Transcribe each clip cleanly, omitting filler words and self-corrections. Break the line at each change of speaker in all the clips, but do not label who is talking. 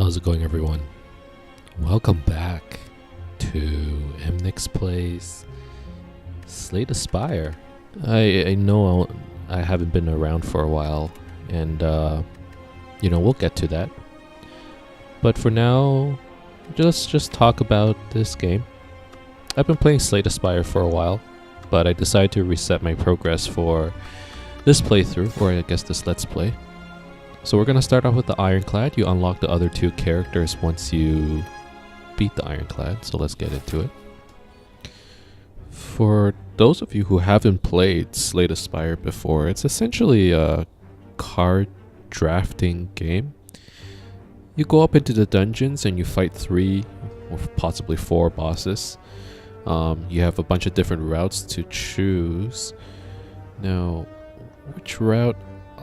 How's it going, everyone? Welcome back to Emnix plays Slay the Spire. I know I haven't been around for a while, and we'll get to that. But for now, just talk about this game. I've been playing Slay the Spire for a while, but I decided to reset my progress for this playthrough, or I guess this Let's Play. So we're going to start off with the Ironclad. You unlock the other two characters once you beat the Ironclad, so let's get into it. For those of you who haven't played Slay the Spire before, it's essentially a card drafting game. You go up into the dungeons and you fight 3 or possibly 4 bosses. You have a bunch of different routes to choose. Now, which route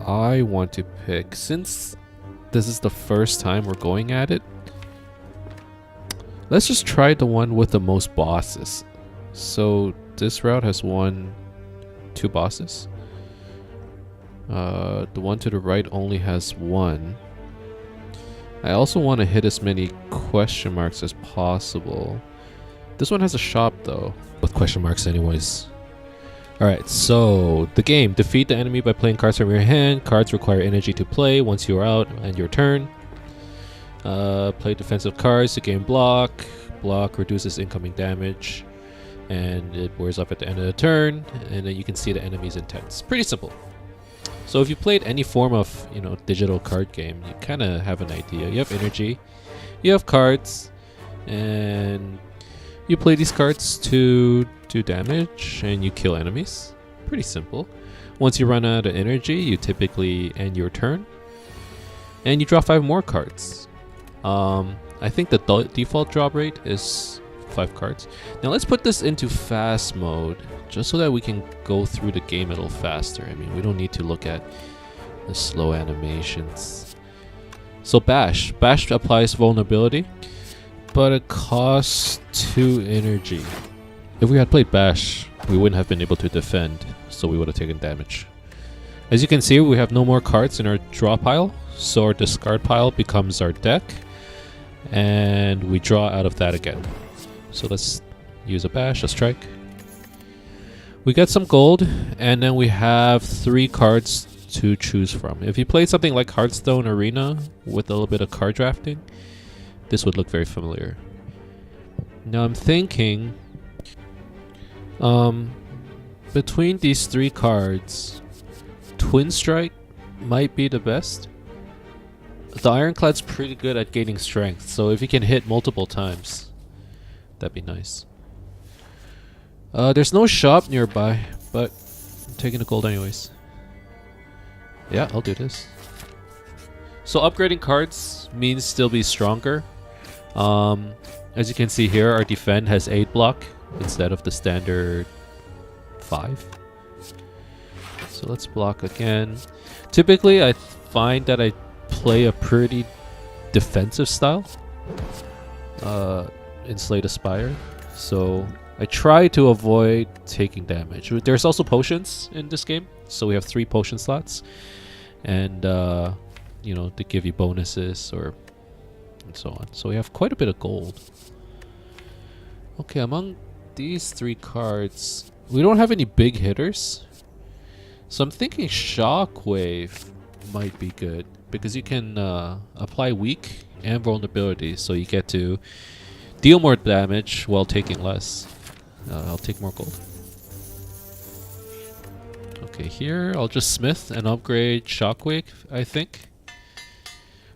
I want to pick, since this is the first time we're going at it, let's just try the one with the most bosses. So this route has 2 bosses. The one to the right only has 1. I also want to hit as many question marks as possible. This one has a shop though, with question marks anyways. Alright, so the game. Defeat the enemy by playing cards from your hand. Cards require energy to play once you are out and your turn. Play defensive cards to gain block. Block reduces incoming damage, and it wears off at the end of the turn, and then you can see the enemy's intents. Pretty simple. So if you played any form of digital card game, you kind of have an idea. You have energy, you have cards, and you play these cards to do damage, and you kill enemies. Pretty simple. Once you run out of energy, you typically end your turn, and you draw 5 more cards. I think the default drop rate is 5 cards. Now let's put this into fast mode, just so that we can go through the game a little faster. I mean, we don't need to look at the slow animations. So Bash applies vulnerability, but it costs 2 energy. If we had played Bash, we wouldn't have been able to defend, so we would have taken damage. As you can see, we have no more cards in our draw pile, so our discard pile becomes our deck, and we draw out of that again. So let's use a Bash, a strike. We get some gold, and then we have 3 cards to choose from. If you played something like Hearthstone Arena with a little bit of card drafting, this would look very familiar. Now I'm thinking, between these 3 cards, Twin Strike might be the best. The Ironclad's pretty good at gaining strength, so if you can hit multiple times, that'd be nice. There's no shop nearby, but I'm taking the gold anyways. Yeah, I'll do this. So upgrading cards means still be stronger. As you can see here, our defend has 8 block instead of the standard 5. So let's block again. Typically, I find that I play a pretty defensive style in Slay the Spire, so I try to avoid taking damage. There's also potions in this game, so we have 3 potion slots, and to give you bonuses and so on. So we have quite a bit of gold. Okay, among these 3 cards, we don't have any big hitters, so I'm thinking Shockwave might be good, because you can apply weak and vulnerability, so you get to deal more damage while taking less. I'll take more gold. Okay, here I'll just smith and upgrade Shockwave, I think.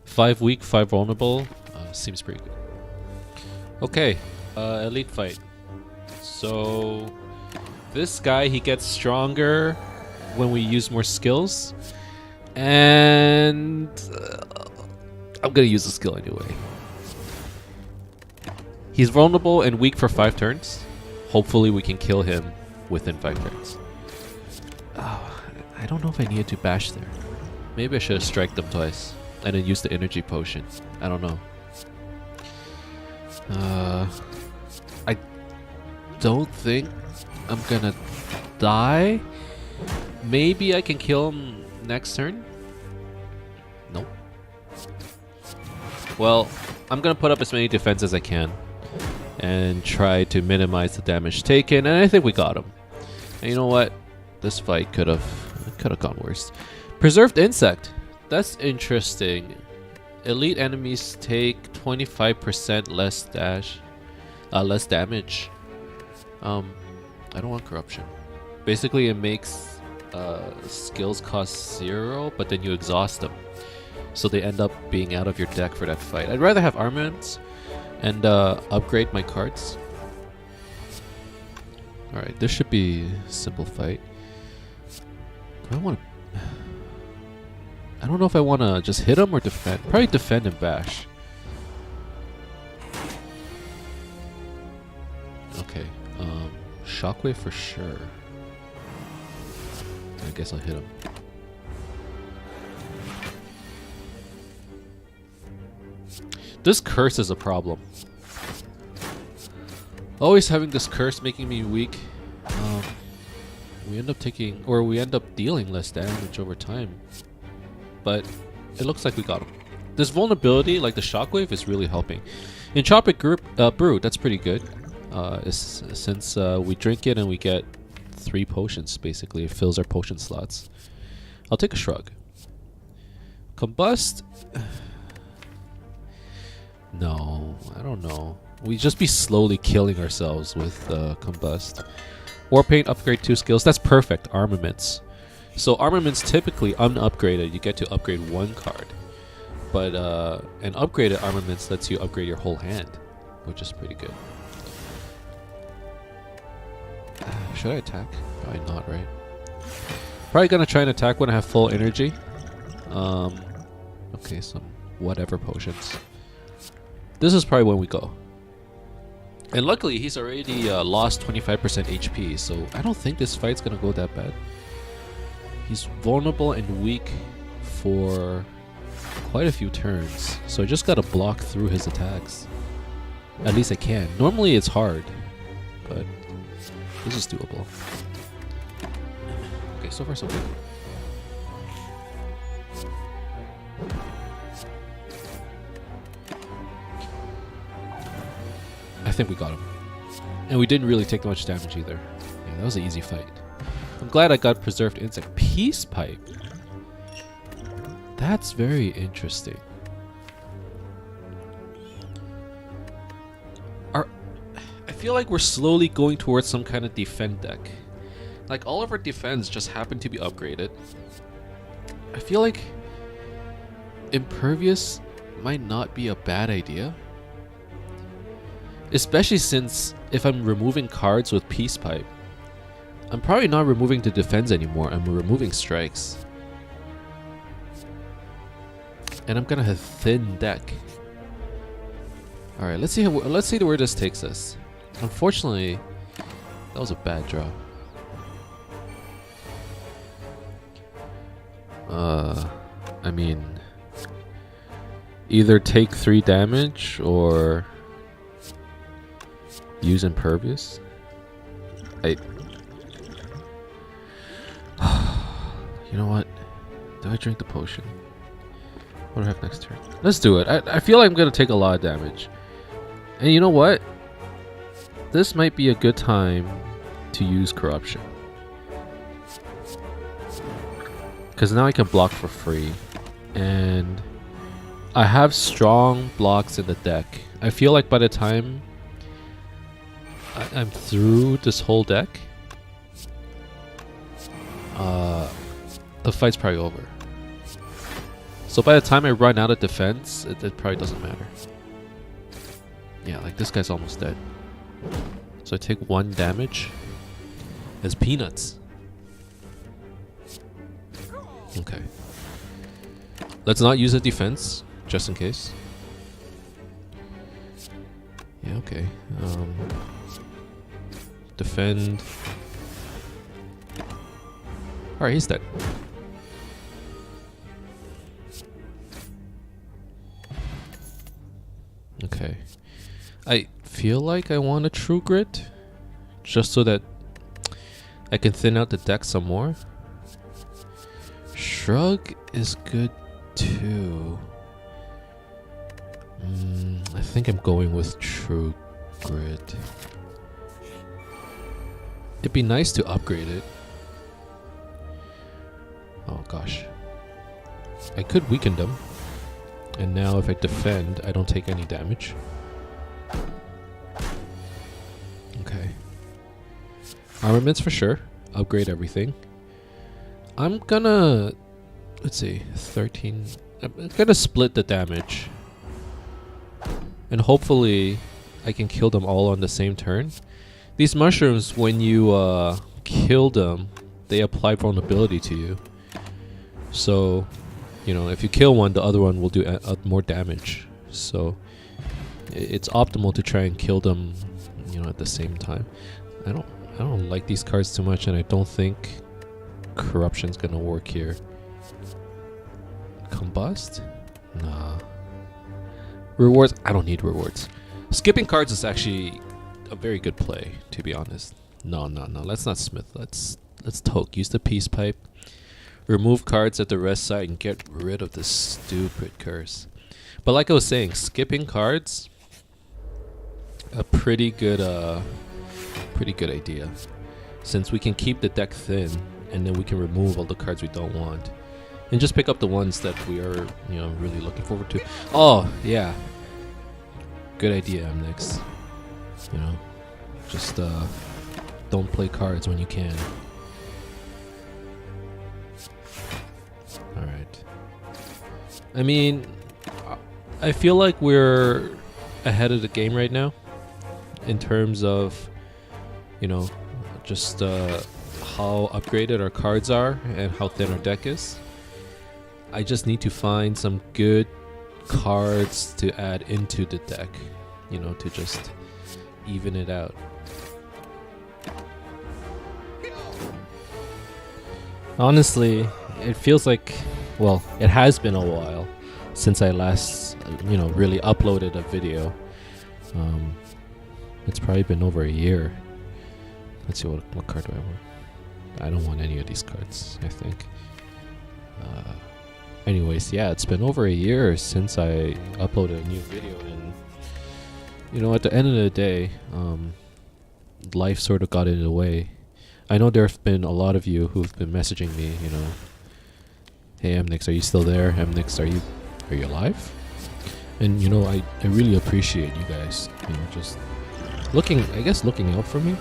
5 weak, 5 vulnerable. Seems pretty good. Okay, elite fight. So this guy, he gets stronger when we use more skills, and I'm gonna use the skill anyway. He's vulnerable and weak for 5 turns. Hopefully we can kill him within 5 turns. Oh, I don't know if I needed to bash there. Maybe I should have striked them twice and then used the energy potion. I don't know. I don't think I'm gonna die. Maybe I can kill him next turn. Nope. Well, I'm gonna put up as many defense as I can and try to minimize the damage taken, and I think we got him. And you know what? This fight could have gone worse. Preserved insect. That's interesting. Elite enemies take 25% less damage. I don't want corruption. Basically, it makes skills cost 0, but then you exhaust them, so they end up being out of your deck for that fight. I'd rather have armaments and upgrade my cards. All right, this should be a simple fight. Do I want to? I don't know if I want to just hit him or defend. Probably defend and bash. Okay, shockwave for sure. I guess I'll hit him. This curse is a problem. Always having this curse making me weak. We end up dealing less damage over time. But it looks like we got him. This vulnerability, like the shockwave, is really helping. Entropic Brew, that's pretty good. Since we drink it and we get 3 potions, basically. It fills our potion slots. I'll take a shrug. Combust? No, I don't know. We just be slowly killing ourselves with Combust. Warpaint, upgrade 2 skills. That's perfect. Armaments. So armaments typically unupgraded. You get to upgrade 1 card. But an upgraded armaments lets you upgrade your whole hand, which is pretty good. Should I attack? Probably not, right? Probably gonna try and attack when I have full energy. Okay, some whatever potions. This is probably when we go. And luckily, he's already lost 25% HP, so I don't think this fight's gonna go that bad. He's vulnerable and weak for quite a few turns, so I just gotta block through his attacks. At least I can. Normally it's hard, but this is doable. Okay, so far so good. I think we got him. And we didn't really take that much damage either. Yeah, that was an easy fight. I'm glad I got Preserved Insect. Peace Pipe. That's very interesting. I feel like we're slowly going towards some kind of defend deck. Like all of our defense just happen to be upgraded. I feel like Impervious might not be a bad idea. Especially since if I'm removing cards with Peace Pipe, I'm probably not removing the defense anymore. I'm removing strikes. And I'm gonna have thin deck. Alright, let's see where this takes us. Unfortunately, that was a bad draw. I mean, either take 3 damage or use Impervious. You know what? Do I drink the potion? What do I have next turn? Let's do it. I feel like I'm gonna take a lot of damage. And you know what? This might be a good time to use Corruption. Because now I can block for free. And I have strong blocks in the deck. I feel like by the time I'm through this whole deck, the fight's probably over. So by the time I run out of defense, it probably doesn't matter. Yeah, like this guy's almost dead. So I take 1 damage as peanuts. Okay. Let's not use a defense, just in case. Yeah, okay. Defend. Alright, he's dead. Okay. I feel like I want a True Grit, just so that I can thin out the deck some more. Shrug is good too. I think I'm going with True Grit. It'd be nice to upgrade it. Oh gosh. I could weaken them. And now if I defend, I don't take any damage. Okay. Armaments for sure. Upgrade everything. I'm gonna... Let's see. 13... I'm gonna split the damage. And hopefully I can kill them all on the same turn. These mushrooms, when you kill them, they apply vulnerability to you. So, you know, if you kill one, the other one will do more damage. So, it's optimal to try and kill them, you know, at the same time. I don't like these cards too much, and I don't think corruption's gonna work here. Combust? Nah. Rewards? I don't need rewards. Skipping cards is actually a very good play, to be honest. No. Let's not smith. Let's toke. Use the peace pipe. Remove cards at the rest side and get rid of this stupid curse. But like I was saying, skipping cards, a pretty good idea. Since we can keep the deck thin, and then we can remove all the cards we don't want. And just pick up the ones that we are, you know, really looking forward to. Oh, yeah. Good idea, Emnix. You know, just don't play cards when you can. Alright. I mean, I feel like we're ahead of the game right now. In terms of, you know, just how upgraded our cards are and how thin our deck is. I just need to find some good cards to add into the deck, you know, to just even it out. Honestly, it feels like, well, it has been a while since I last, you know, really uploaded a video. It's probably been over a year. Let's see, what card do I want? I don't want any of these cards, I think. Anyways, yeah, it's been over a year since I uploaded a new video, and you know, at the end of the day, life sort of got in the way. I know there have been a lot of you who've been messaging me, you know, hey Emnix, are you still there? Emnix, are you alive? And you know, I really appreciate you guys, you know, just looking out for me.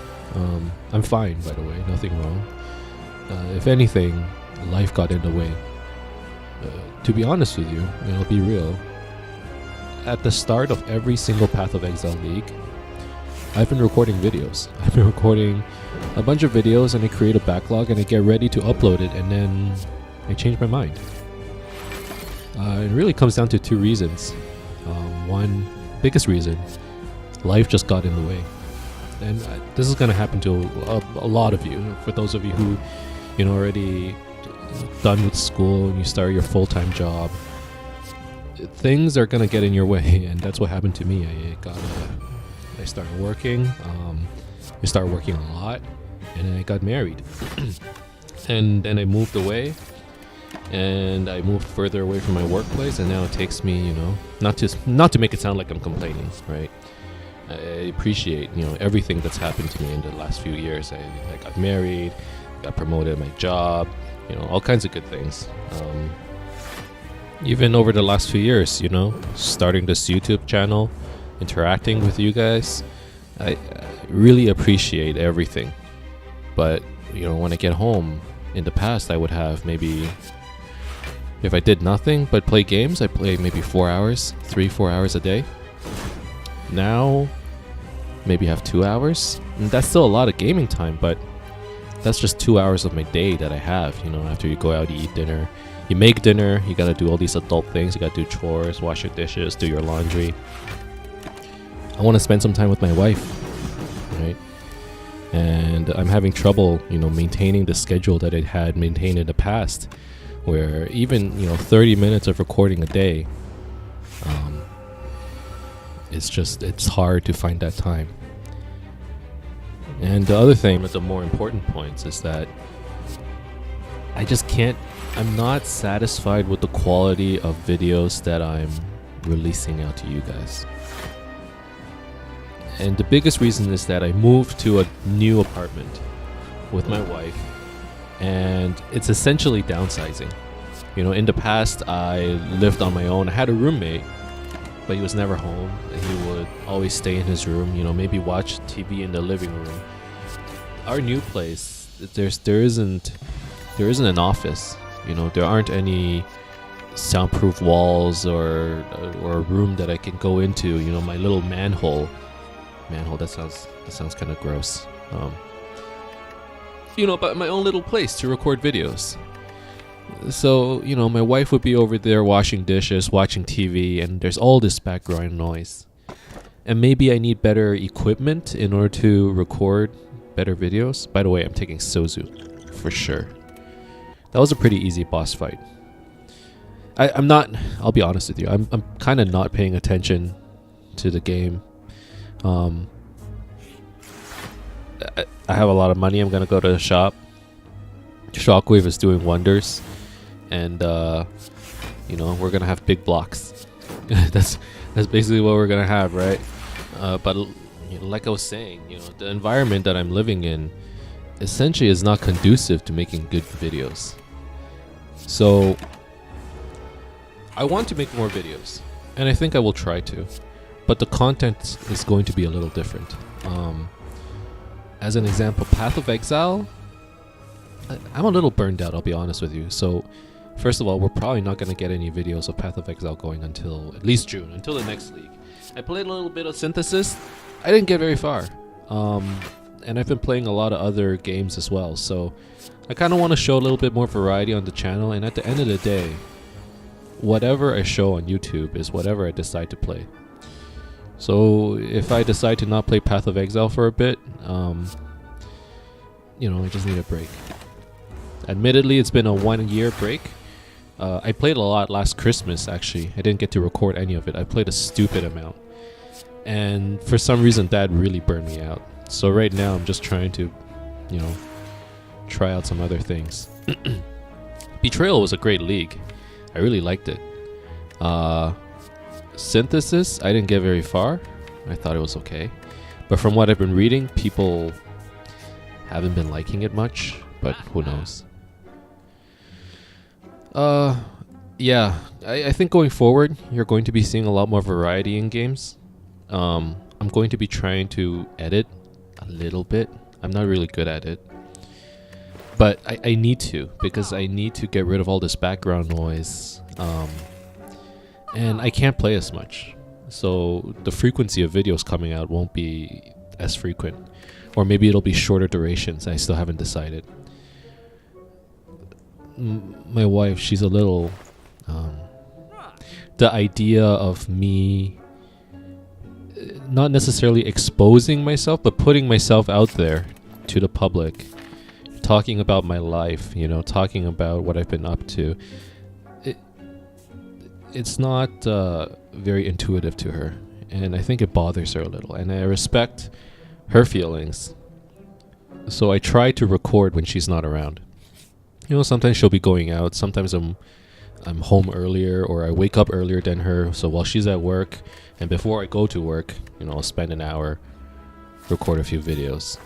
I'm fine, by the way, nothing wrong. If anything, life got in the way. To be honest with you, and I'll be real, at the start of every single Path of Exile League, I've been recording videos. I've been recording a bunch of videos, and I create a backlog and I get ready to upload it, and then I change my mind. It really comes down to two reasons. One, biggest reason, life just got in the way. And this is going to happen to a lot of you. For those of you who, you know, already done with school and you start your full-time job, things are gonna get in your way, and that's what happened to me. I started working. I started working a lot, and then I got married, and then I moved away, and I moved further away from my workplace, and now it takes me, you know, not to make it sound like I'm complaining, right? I appreciate, you know, everything that's happened to me in the last few years. I got married, got promoted at my job. You know, all kinds of good things. Even over the last few years, you know, starting this YouTube channel, interacting with you guys, I really appreciate everything. But, you know, when I get home, in the past I would have maybe, if I did nothing but play games, I play maybe 4 hours, 3-4 hours a day. Now, maybe have 2 hours. And that's still a lot of gaming time, but that's just 2 hours of my day that I have, you know, after you go out, you eat dinner, you make dinner, you gotta do all these adult things, you gotta do chores, wash your dishes, do your laundry. I want to spend some time with my wife, right? And I'm having trouble, you know, maintaining the schedule that I had maintained in the past, where even, you know, 30 minutes of recording a day, it's hard to find that time. And the other thing, the more important points, is that I'm not satisfied with the quality of videos that I'm releasing out to you guys. And the biggest reason is that I moved to a new apartment with my wife, and it's essentially downsizing. You know, in the past I lived on my own. I had a roommate, but he was never home. He would always stay in his room, you know, maybe watch TV in the living room. Our new place, there isn't an office. You know, there aren't any soundproof walls or a room that I can go into. You know, my little manhole. That sounds kind of gross. You know, but my own little place to record videos. So, you know, my wife would be over there washing dishes, watching TV, and there's all this background noise. And maybe I need better equipment in order to record better videos. By the way, I'm taking Sozu for sure. That was a pretty easy boss fight. I'm not, I'll be honest with you, I'm kind of not paying attention to the game. I have a lot of money. I'm gonna go to the shop. Shockwave is doing wonders, and you know, we're gonna have big blocks. that's basically what we're gonna have, right? But you know, like I was saying, you know, the environment that I'm living in essentially is not conducive to making good videos. So I want to make more videos, and I think I will try to, but the content is going to be a little different. As an example, Path of Exile, I'm a little burned out, I'll be honest with you. So first of all, we're probably not going to get any videos of Path of Exile going until at least June, until the next league. I played a little bit of Synthesis. I didn't get very far. And I've been playing a lot of other games as well. So I kind of want to show a little bit more variety on the channel. And at the end of the day, whatever I show on YouTube is whatever I decide to play. So if I decide to not play Path of Exile for a bit, you know, I just need a break. Admittedly, it's been a 1 year break. I played a lot last Christmas, actually. I didn't get to record any of it. I played a stupid amount. And for some reason, that really burned me out. So right now, I'm just trying to, you know, try out some other things. Betrayal was a great league. I really liked it. Synthesis, I didn't get very far. I thought it was okay. But from what I've been reading, people haven't been liking it much. But who knows? Yeah, I think going forward, you're going to be seeing a lot more variety in games. I'm going to be trying to edit a little bit. I'm not really good at it. But I need to, because I need to get rid of all this background noise. And I can't play as much. So the frequency of videos coming out won't be as frequent. Or maybe it'll be shorter durations. I still haven't decided. My wife, she's a little... the idea of me not necessarily exposing myself, but putting myself out there to the public, talking about my life, you know, talking about what I've been up to, it's not very intuitive to her, and I think it bothers her a little, and I respect her feelings. So I try to record when she's not around. You know, sometimes she'll be going out, sometimes I'm home earlier, or I wake up earlier than her, so while she's at work and before I go to work, you know, I'll spend an hour, record a few videos.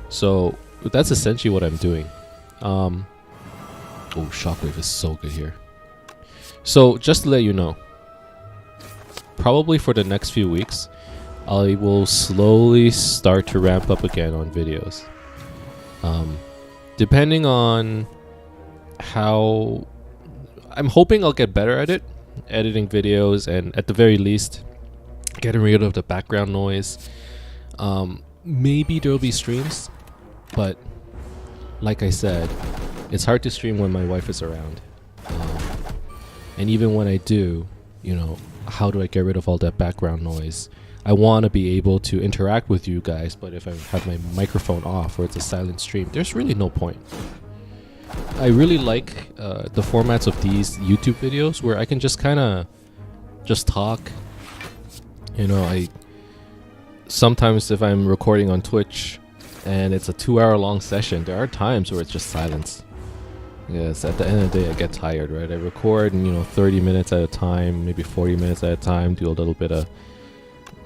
So that's essentially what I'm doing. Oh, Shockwave is so good here. So just to let you know, probably for the next few weeks, I will slowly start to ramp up again on videos. Depending on how... I'm hoping I'll get better at it, editing videos, and at the very least, getting rid of the background noise. Maybe there'll be streams, but like I said, it's hard to stream when my wife is around. And even when I do, you know, how do I get rid of all that background noise? I want to be able to interact with you guys, but if I have my microphone off or it's a silent stream, there's really no point. I really like the formats of these YouTube videos where I can just kind of just talk. You know, sometimes if I'm recording on Twitch and it's a 2-hour long session, there are times where it's just silence. Yes, at the end of the day, I get tired, right? I record, 30 minutes at a time, maybe 40 minutes at a time, do a little bit of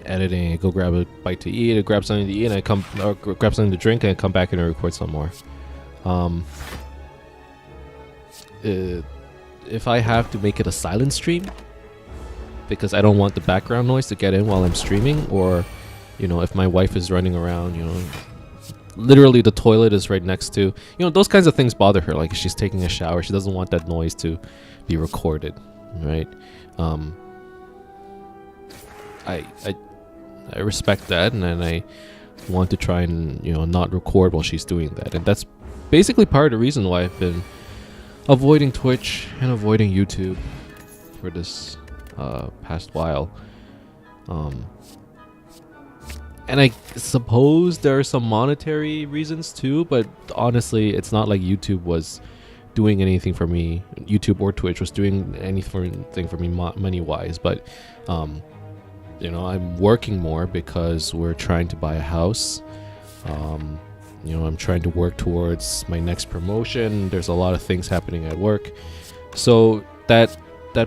editing, go grab a bite to eat, or grab something to eat, and or grab something to drink, and I come back and I record some more. If I have to make it a silent stream, because I don't want the background noise to get in while I'm streaming, or, if my wife is running around, literally the toilet is right next to, those kinds of things bother her. Like if she's taking a shower, she doesn't want that noise to be recorded, right? I respect that, and then I want to try and not record while she's doing that, and that's basically part of the reason why I've been avoiding Twitch and avoiding YouTube for this past while. And I suppose there are some monetary reasons too, but honestly, it's not like YouTube was doing anything for me. YouTube or Twitch was doing anything for me money-wise, but I'm working more because we're trying to buy a house. I'm trying to work towards my next promotion. There's a lot of things happening at work, so that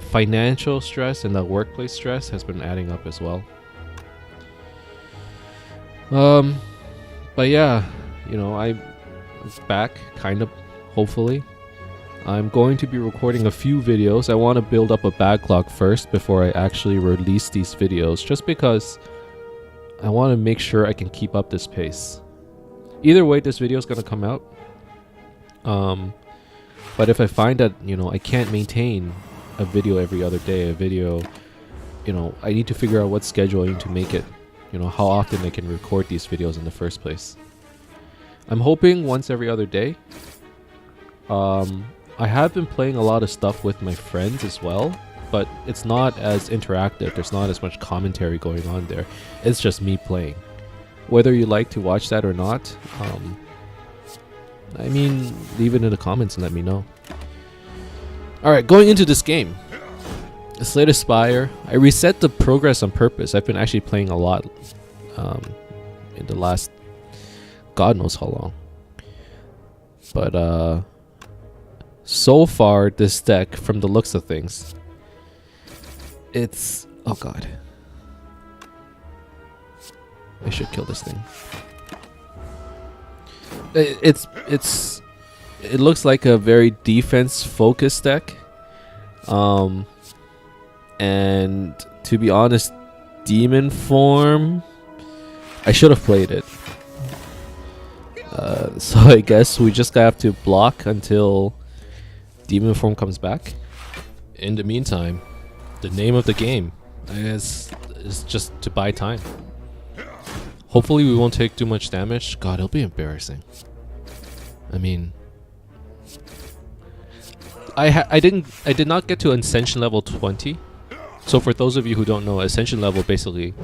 financial stress and that workplace stress has been adding up as well. But yeah, I'm back, kind of, hopefully. I'm going to be recording a few videos. I want to build up a backlog first before I actually release these videos, just because I want to make sure I can keep up this pace. Either way, this video is going to come out. But if I find that, I can't maintain a video every other day, I need to figure out what schedule I need to make it. How often I can record these videos in the first place. I'm hoping once every other day. I have been playing a lot of stuff with my friends as well, but it's not as interactive. There's not as much commentary going on there. It's just me playing. Whether you like to watch that or not, leave it in the comments and let me know. Alright, going into this game. Slay the Spire. I reset the progress on purpose. I've been actually playing a lot in the last God knows how long. But so far this deck, from the looks of things, it's... oh god. I should kill this thing. It looks like a very defense focused deck. And to be honest, demon form, I should have played it. So I guess we just have to block until demon form comes back. In the meantime, the name of the game is just to buy time. Hopefully we won't take too much damage. God, it'll be embarrassing. I did not get to Ascension level 20. So for those of you who don't know, Ascension level, basically,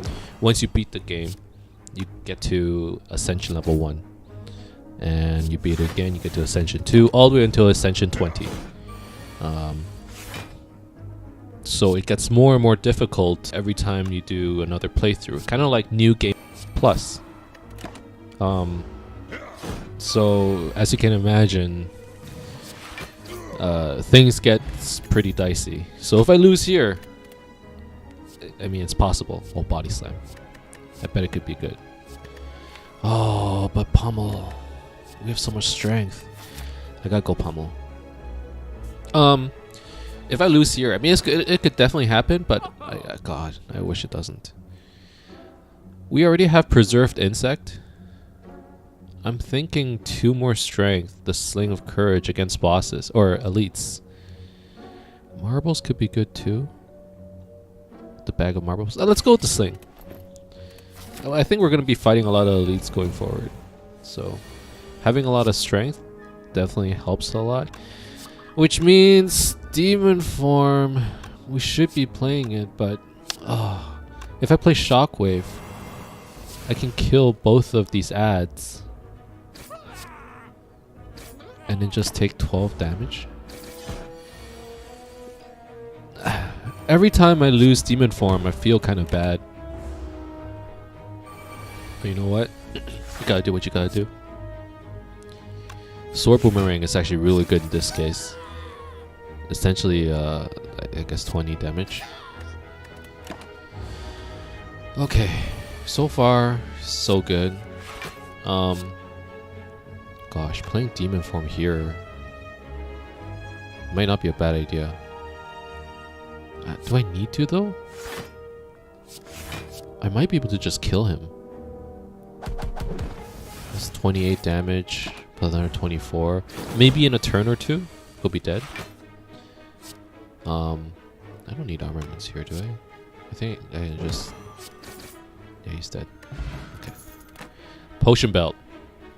once you beat the game, you get to Ascension level 1. And you beat it again, you get to Ascension 2, all the way until Ascension 20. So it gets more and more difficult every time you do another playthrough. Kind of like New Game Plus. So as you can imagine, things get pretty dicey. So if I lose here, it's possible. Oh, body slam. I bet it could be good. Oh, but pummel. We have so much strength. I gotta go pummel. If I lose here, it could definitely happen, but God, I wish it doesn't. We already have Preserved Insect. I'm thinking 2 more strength, the Sling of Courage against bosses, or elites. Marbles could be good too. The bag of marbles. Let's go with the sling. I think we're going to be fighting a lot of elites going forward. So having a lot of strength definitely helps a lot. Which means demon form, we should be playing it, but if I play Shockwave, I can kill both of these ads and then just take 12 damage. Every time I lose demon form, I feel kind of bad. But you know what? You gotta do what you gotta do. Sword Boomerang is actually really good in this case. Essentially, I guess 20 damage. Okay, so far so good. Gosh, playing Demon Form here might not be a bad idea. Do I need to though? I might be able to just kill him. That's 28 damage plus another 24. Maybe in a turn or two, he'll be dead. I don't need armaments here, do I? I think I just... Yeah, he's dead. Okay. Potion Belt.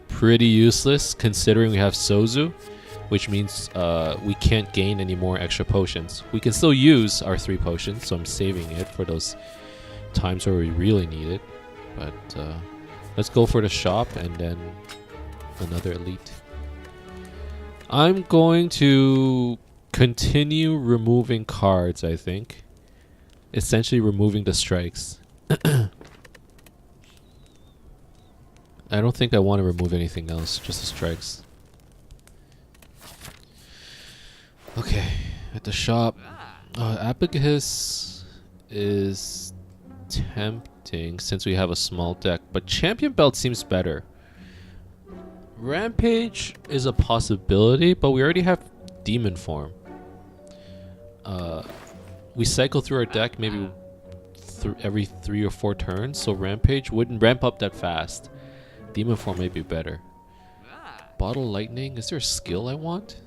Pretty useless considering we have Sozu, which means we can't gain any more extra potions. We can still use our 3 potions, so I'm saving it for those times where we really need it. But let's go for the shop and then another elite. I'm going to continue removing cards, I think. Essentially removing the strikes. I don't think I want to remove anything else, just the strikes. Okay, at the shop. Abacus is tempting since we have a small deck, but Champion Belt seems better. Rampage is a possibility, but we already have Demon Form. We cycle through our deck maybe every 3 or 4 turns, so Rampage wouldn't ramp up that fast. Demon Form may be better. Bottle Lightning, is there a skill I want?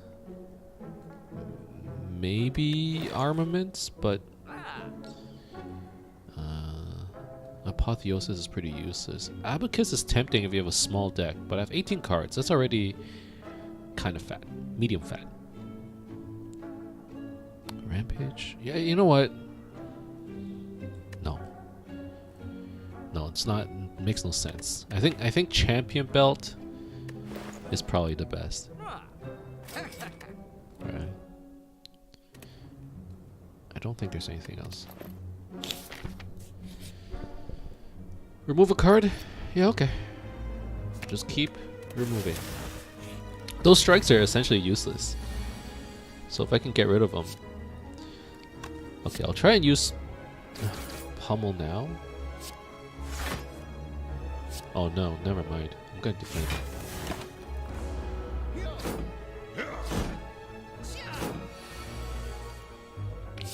Maybe armaments, but Apotheosis is pretty useless. Abacus is tempting if you have a small deck, but I have 18 cards. That's already kind of fat. Medium fat. Rampage? Yeah, you know what? No. No, it's not. It makes no sense. I think Champion Belt is probably the best. Alright. I don't think there's anything else. Remove a card? Yeah, okay. Just keep removing. Those strikes are essentially useless. So if I can get rid of them. Okay, I'll try and use Pummel now. Oh no, never mind. I'm gonna defend.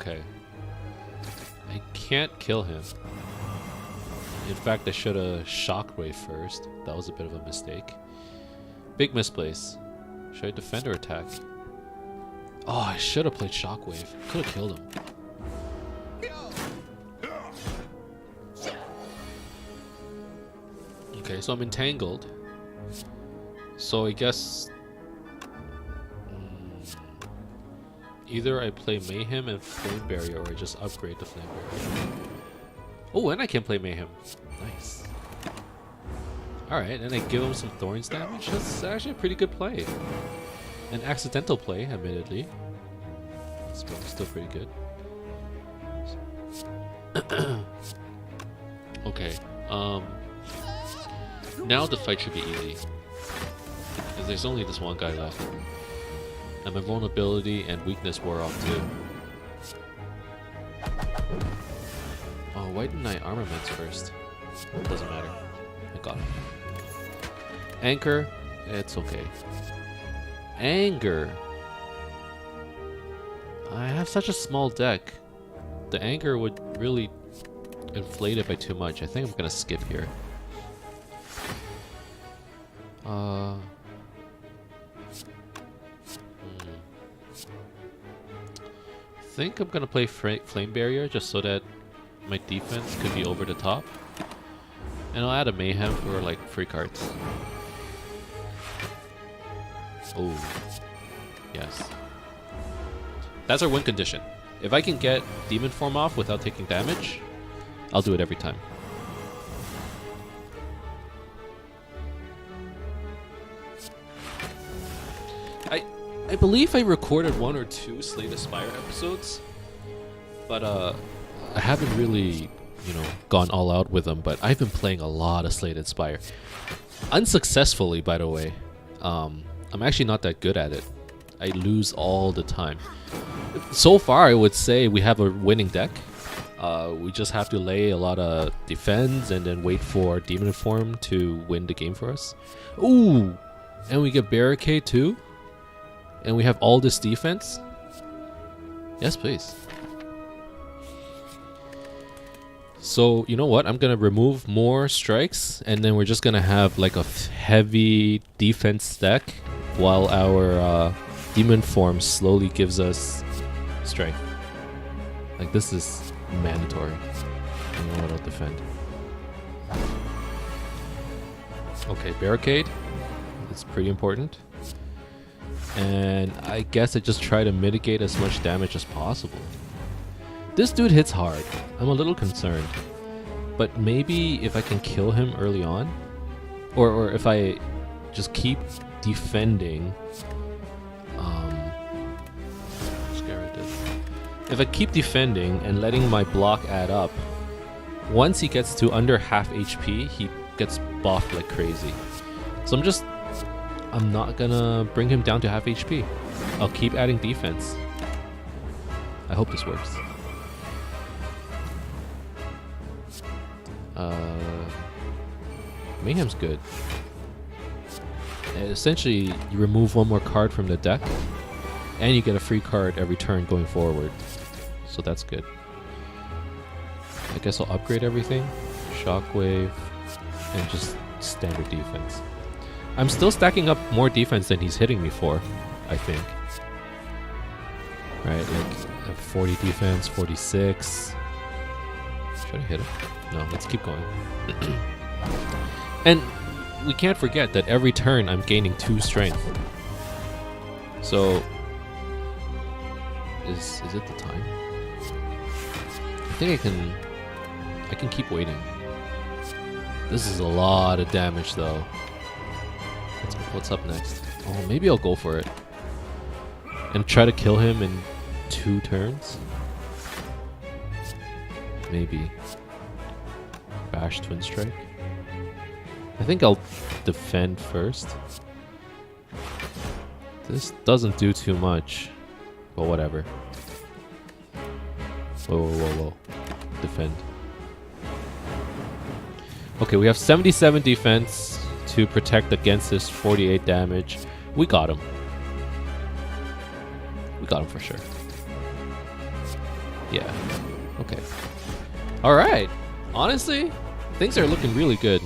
Okay. I can't kill him. In fact, I should have Shockwave first. That was a bit of a mistake. Big misplace. Should I defend or attack? Oh, I should have played Shockwave. Could have killed him. Okay, so I'm entangled. So I guess... either I play Mayhem and Flame Barrier, or I just upgrade the Flame Barrier. Oh, and I can play Mayhem. Nice. Alright, and I give him some Thorns damage. That's actually a pretty good play. An accidental play, admittedly. It's still pretty good. Okay, now the fight should be easy. Because there's only this one guy left. And my vulnerability and weakness wore off too. Oh, why didn't I armaments first? Doesn't matter. I got it. Anchor, it's okay. Anger. I have such a small deck. The anger would really inflate it by too much. I think I'm gonna skip here. I think I'm gonna play Flame Barrier just so that my defense could be over the top. And I'll add a Mayhem for like free cards. Oh, yes. That's our win condition. If I can get Demon Form off without taking damage, I'll do it every time. I believe I recorded 1 or 2 Slay the Spire episodes, but I haven't really, gone all out with them. But I've been playing a lot of Slay the Spire, unsuccessfully, by the way. I'm actually not that good at it. I lose all the time. So far, I would say we have a winning deck. We just have to lay a lot of defense and then wait for Demon Form to win the game for us. Ooh! And we get Barricade too? And we have all this defense? Yes, please. So, you know what? I'm gonna remove more strikes, and then we're just gonna have like a heavy defense deck while our Demon Form slowly gives us strength. Like, this is mandatory. You know what? I'll defend. Okay, Barricade. It's pretty important. And I guess I just try to mitigate as much damage as possible. This dude hits hard. I'm a little concerned. But maybe if I can kill him early on, or if I just keep defending. If I keep defending and letting my block add up, once he gets to under half HP, he gets buffed like crazy. So I'm not gonna bring him down to half HP. I'll keep adding defense. I hope this works. Mayhem's good. Essentially, you remove one more card from the deck, and you get a free card every turn going forward. So that's good. I guess I'll upgrade everything. Shockwave, and just standard defense. I'm still stacking up more defense than he's hitting me for, I think. Right, like 40 defense, 46. Should I hit him? No, let's keep going. And we can't forget that every turn I'm gaining 2 strength. So is it the time? I think I can keep waiting. This is a lot of damage though. What's up next? Oh, maybe I'll go for it and try to kill him in 2 turns. Maybe. Bash Twin Strike. I think I'll defend first. This doesn't do too much, but whatever. Whoa. Defend. Okay, we have 77 defense to protect against this 48 damage. We got him. We got him for sure. Yeah. Okay. Alright. Honestly, things are looking really good.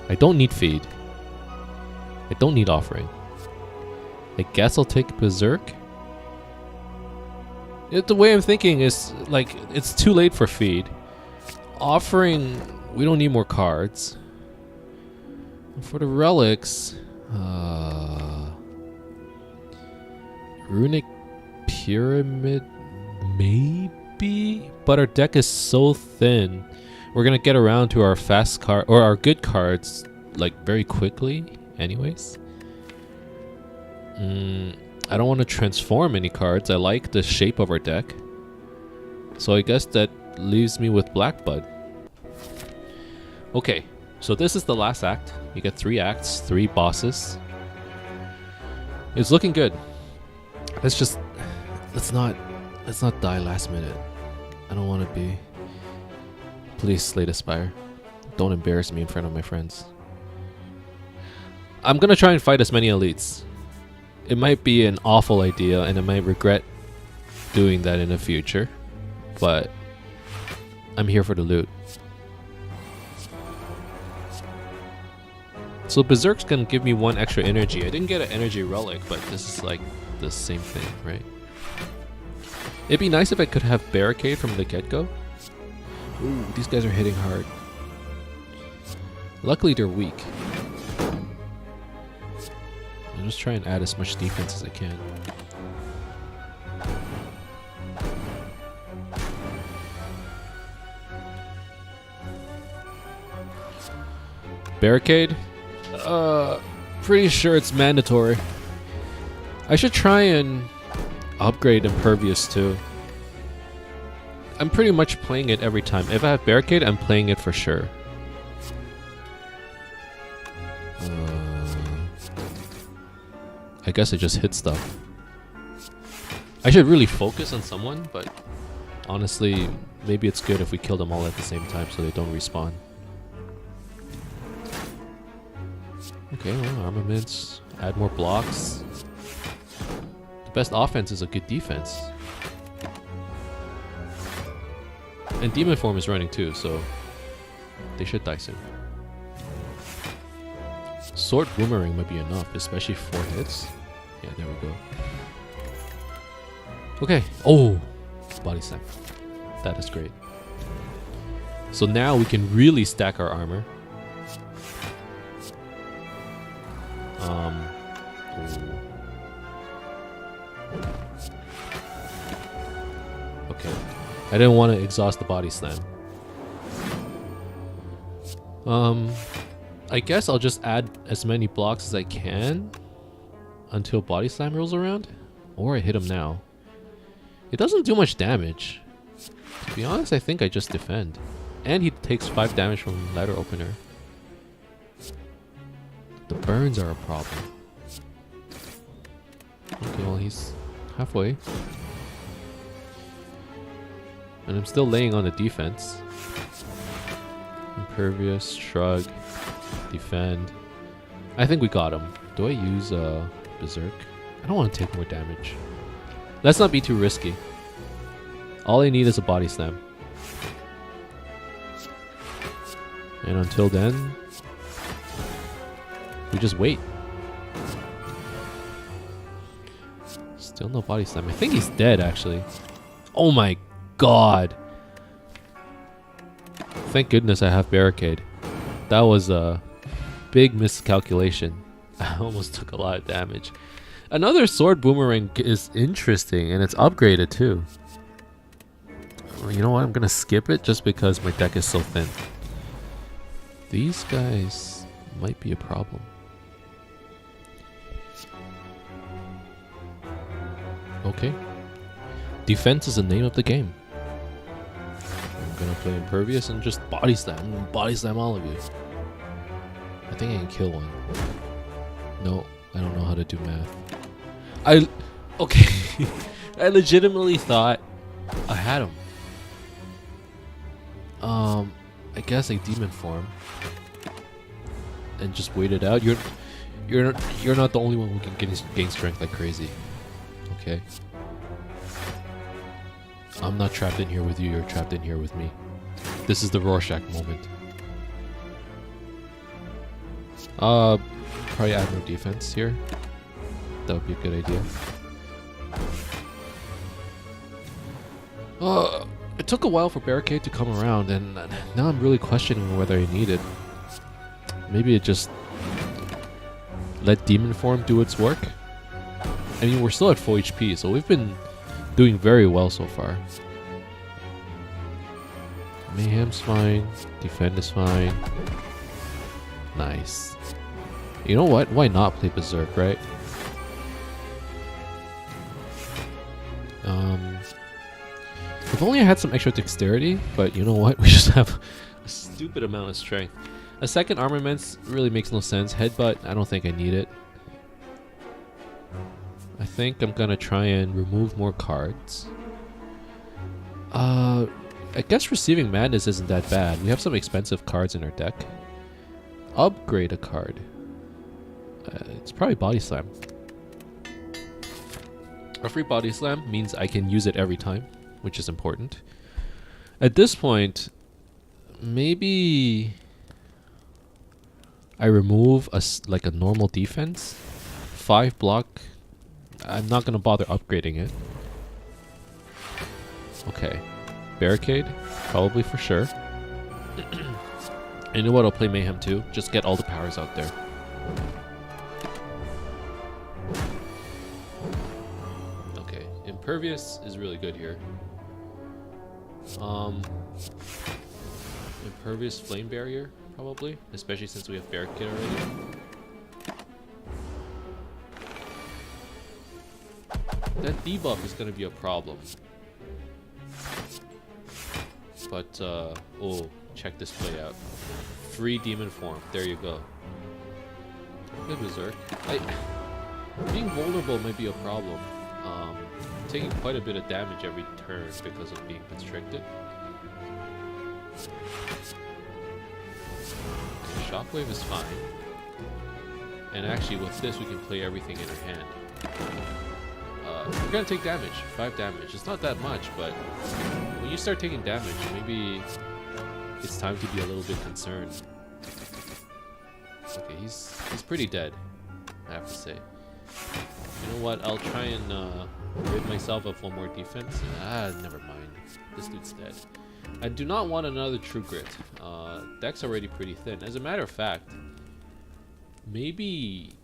I don't need feed. I don't need offering. I guess I'll take Berserk. The way I'm thinking is, like, it's too late for feed. Offering, we don't need more cards. For the relics, Runic Pyramid, maybe? But our deck is so thin. We're gonna get around to our fast card, or our good cards, like, very quickly anyways. I don't want to transform any cards. I like the shape of our deck. So I guess that leaves me with Blackbud. Okay, so this is the last act. You get 3 acts, 3 bosses. It's looking good. Let's not die last minute. I don't want to be. Please, Slay the Spire. Don't embarrass me in front of my friends. I'm gonna try and fight as many elites. It might be an awful idea, and I might regret doing that in the future, but I'm here for the loot. So Berserk's gonna give me 1 extra energy. I didn't get an energy relic, but this is like the same thing, right? It'd be nice if I could have Barricade from the get-go. Ooh, these guys are hitting hard. Luckily they're weak. I'll just try and add as much defense as I can. Barricade? Pretty sure it's mandatory. I should try and upgrade Impervious too. I'm pretty much playing it every time. If I have Barricade, I'm playing it for sure. I guess I just hit stuff. I should really focus on someone, but honestly, maybe it's good if we kill them all at the same time so they don't respawn. Okay, well, armaments, add more blocks. The best offense is a good defense. And demon form is running too, so they should die soon. Sword boomerang might be enough, especially 4 hits. Yeah, there we go. Okay. Oh, body slam. That is great. So now we can really stack our armor. Ooh. Okay. I didn't want to exhaust the body slam. I guess I'll just add as many blocks as I can until body slam rolls around, or I hit him now. It doesn't do much damage. To be honest, I think I just defend. And he takes 5 damage from ladder opener. The burns are a problem. Okay, well he's halfway. And I'm still laying on the defense. Impervious, shrug, defend. I think we got him. Do I use Berserk? I don't want to take more damage. Let's not be too risky. All I need is a body slam. And until then, we just wait. Still no body slam. I think he's dead actually. Oh my god. Thank goodness I have barricade. That was a big miscalculation. I almost took a lot of damage. Another sword boomerang is interesting, and it's upgraded too. You know what? I'm gonna skip it just because my deck is so thin. These guys might be a problem. Okay. Defense is the name of the game. I'm gonna play impervious and just body slam. I'm gonna body slam all of you. I think I can kill one. No, I don't know how to do math. Okay. I legitimately thought I had him. I guess I demon form and just wait it out. You're not the only one who can gain strength like crazy. Okay. I'm not trapped in here with you. You're trapped in here with me. This is the Rorschach moment. Probably add more defense here. That would be a good idea. It took a while for barricade to come around, and now I'm really questioning whether I need it. Maybe it just let demon form do its work. I mean, we're still at full HP, so we've been doing very well so far. Mayhem's fine. Defend is fine. Nice. You know what? Why not play Berserk, right? If only I had some extra dexterity, but you know what? We just have a stupid amount of strength. A second armaments really makes no sense. Headbutt, I don't think I need it. I think I'm gonna try and remove more cards. I guess Receiving Madness isn't that bad. We have some expensive cards in our deck. Upgrade a card. It's probably Body Slam. A free Body Slam means I can use it every time, which is important. At this point, maybe I remove like a normal defense. 5 block. I'm not gonna bother upgrading it. Okay. Barricade, probably for sure. And you know what? I'll play Mayhem too. Just get all the powers out there. Okay, Impervious is really good here. Impervious Flame Barrier, probably, especially since we have Barricade already. That debuff is gonna be a problem. But, oh, check this play out. Free demon form. There you go. Good Berserk. Being vulnerable might be a problem. Taking quite a bit of damage every turn because of being constricted. Shockwave is fine. And actually with this we can play everything in our hand. We're gonna take damage, 5 damage. It's not that much, but when you start taking damage, maybe it's time to be a little bit concerned. Okay, he's pretty dead, I have to say. You know what, I'll try and rid myself of one more defense. Never mind. This dude's dead. I do not want another True Grit. Deck's already pretty thin. As a matter of fact, maybe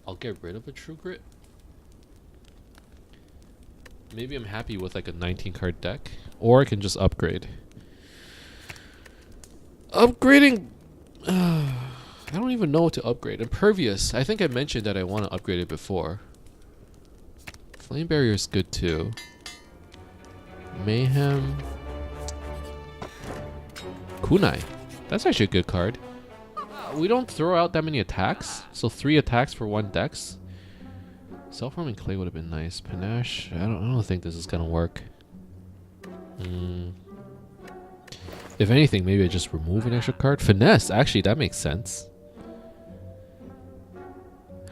I'll get rid of a True Grit. Maybe I'm happy with like a 19 card deck, or I can just upgrade. Upgrading, I don't even know what to upgrade. Impervious, I think I mentioned that I want to upgrade it before. Flame Barrier is good too. Mayhem, Kunai, that's actually a good card. We don't throw out that many attacks, so 3 attacks for 1 dex. Self-forming clay would have been nice. Panache, I don't think this is gonna work. If anything, maybe I just remove an extra card. Finesse, actually that makes sense.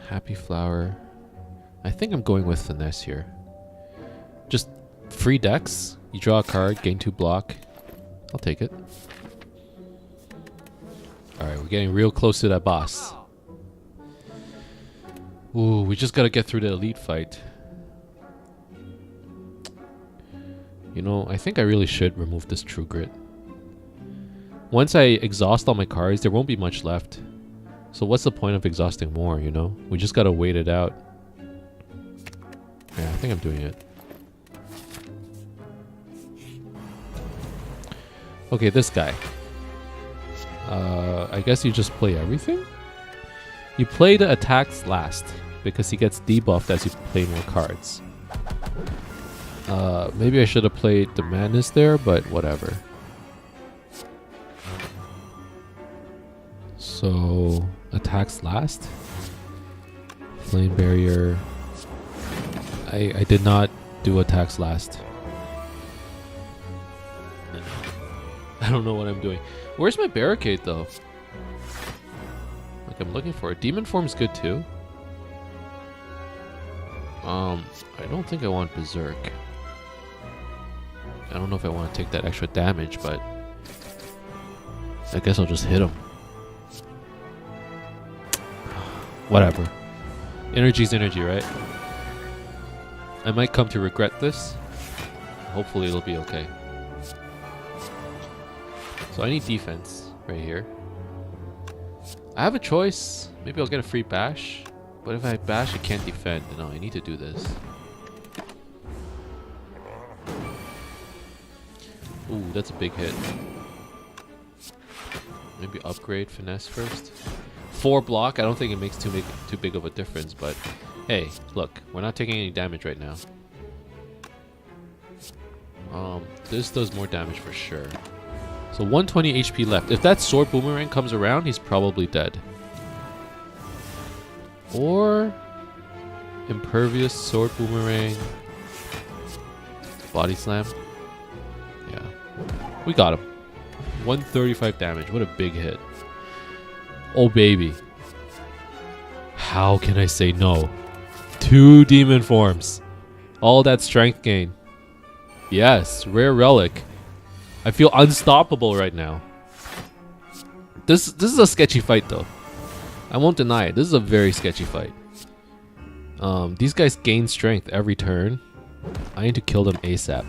Happy Flower. I think I'm going with Finesse here. Just free decks. You draw a card, gain 2 block. I'll take it. Alright, we're getting real close to that boss. Ooh, we just gotta get through the elite fight. You know, I think I really should remove this True Grit. Once I exhaust all my cards, there won't be much left. So what's the point of exhausting more, you know? We just gotta wait it out. Yeah, I think I'm doing it. Okay, this guy. I guess you just play everything? You play the attacks last, because he gets debuffed as you play more cards. Maybe I should have played the Madness there, but whatever. So, attacks last. Flame Barrier. I did not do attacks last. I don't know what I'm doing. Where's my barricade though? Like I'm looking for it. Demon Form's good too. I don't think I want Berserk. I don't know if I want to take that extra damage, but I guess I'll just hit him. Whatever. Energy's energy, right? I might come to regret this. Hopefully it'll be okay. So I need defense right here. I have a choice. Maybe I'll get a free bash. But if I bash, I can't defend. No, I need to do this. Ooh, that's a big hit. Maybe upgrade Finesse first. 4 block, I don't think it makes too big of a difference, but hey, look, we're not taking any damage right now. This does more damage for sure. So 120 HP left. If that Sword Boomerang comes around, he's probably dead. Or Impervious, Sword Boomerang, Body Slam. Yeah, we got him. 135 damage. What a big hit. Oh baby. How can I say no? 2 demon forms. All that strength gain. Yes, rare relic. I feel unstoppable right now. This is a sketchy fight though. I won't deny it. This is a very sketchy fight. These guys gain strength every turn. I need to kill them ASAP.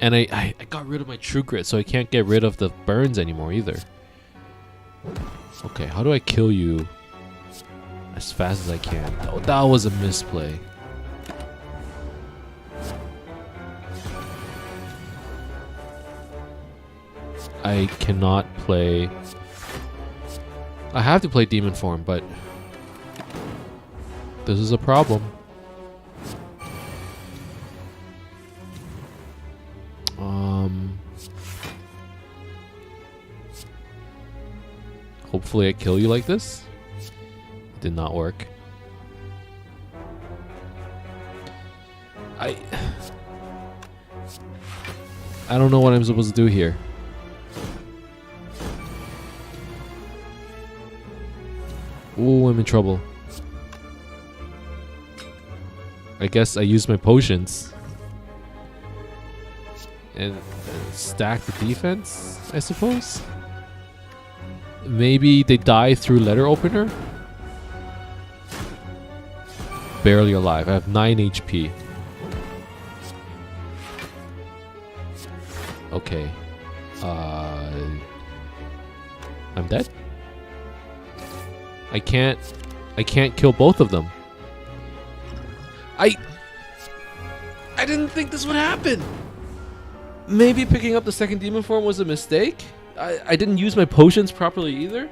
And I got rid of my True Grit, so I can't get rid of the burns anymore either. Okay, how do I kill you as fast as I can? Oh, that was a misplay. I cannot play... I have to play Demon Form, but this is a problem. Hopefully I kill you like this. Did not work. I don't know what I'm supposed to do here. Ooh, I'm in trouble. I guess I use my potions. And stack the defense, I suppose? Maybe they die through letter opener? Barely alive. I have 9 HP. Okay. I'm dead? I can't kill both of them. I didn't think this would happen. Maybe picking up the second demon form was a mistake? I didn't use my potions properly either?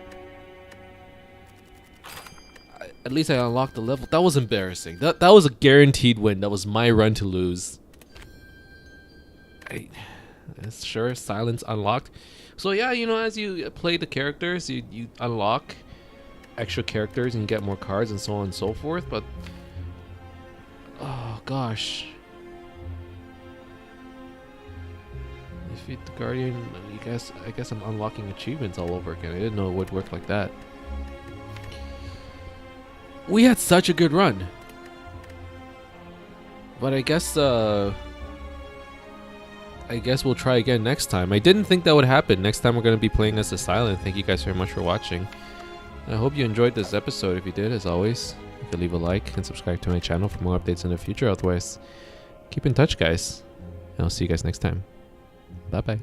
At least I unlocked the level. That was embarrassing. That was a guaranteed win. That was my run to lose. Sure, silence unlocked. So yeah, you know, as you play the characters, you unlock extra characters and get more cards and so on and so forth, but oh gosh. Defeat the Guardian, I guess I'm unlocking achievements all over again. I didn't know it would work like that. We had such a good run. But I guess we'll try again next time. I didn't think that would happen. Next time we're going to be playing as a silent. Thank you guys very much for watching. And I hope you enjoyed this episode. If you did, as always, you can leave a like and subscribe to my channel for more updates in the future. Otherwise, keep in touch, guys. And I'll see you guys next time. Bye-bye.